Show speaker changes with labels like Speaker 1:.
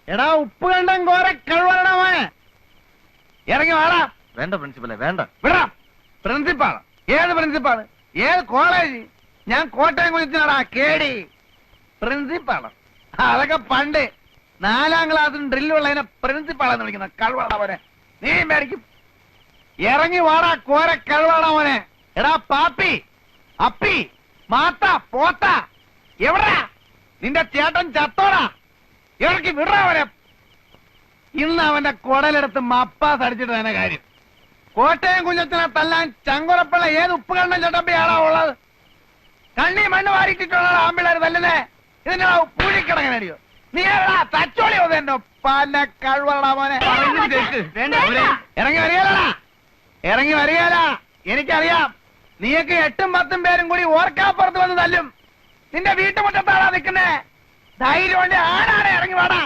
Speaker 1: എടാ ഉപ്പ് കണ്ടം കോര കഴിവണ മോനെ, ഇറങ്ങി വാടാ.
Speaker 2: വേണ്ട പ്രിൻസിപ്പലെ, വേണ്ട.
Speaker 1: വിടാം. പ്രിൻസിപ്പാള്? ഏത് പ്രിൻസിപ്പാള്? ഏത് കോളേജ്? ഞാൻ കോട്ടയം കുഞ്ഞിനാടാ കേടി. പ്രിൻസിപ്പാള് അതൊക്കെ പണ്ട് 4ാം ക്ലാസ്സിന് ഡ്രില്ലുള്ളതിനെ പ്രിൻസിപ്പാളെന്ന് വിളിക്കുന്ന കഴിവണ മോനെ. നീ മേടിക്കും. ഇറങ്ങി വാടാ കോര കഴിവണ മോനെ. എടാ പാപ്പി, അപ്പി, മാത്ത, പോത്ത, എവിടാ നിന്റെ ചേട്ടൻ? ചത്തോടാ. ഇറക്കി വിടാവനെ. ഇന്ന് അവന്റെ കുടലെടുത്ത് മപ്പാസ് അടിച്ചിട്ട് തന്നെ കാര്യം. കോട്ടയം കുഞ്ഞത്തിനെ തല്ലാൻ ചങ്കുറപ്പുള്ള ഏത് ഉപ്പ് കണ്ണൻ ചട്ടമ്പിയാണോ ഉള്ളത്? കണ്ണി മണ്ണ് വാരിട്ടിട്ടുള്ള ആമ്പിള്ളേർ തല്ലുന്നേ. ഇതിന്റെ പൂഴിക്കിടങ്ങനടിയോ? നീ തച്ചോളിയോ എന്റെ പല കഴിവടാ മോനെ. ഇറങ്ങി വരികയല്ലടാ, ഇറങ്ങി വരികയല്ല. എനിക്കറിയാം നീയൊക്കെ 8ഉം 10ഉം പേരും കൂടി ഓർക്കാപ്പുറത്ത് വന്ന് തല്ലും. നിന്റെ വീട്ടുമുറ്റത്താടാ നിൽക്കുന്നേ. ധൈര്യം ആണാണ്. ഇറങ്ങി വാടാ.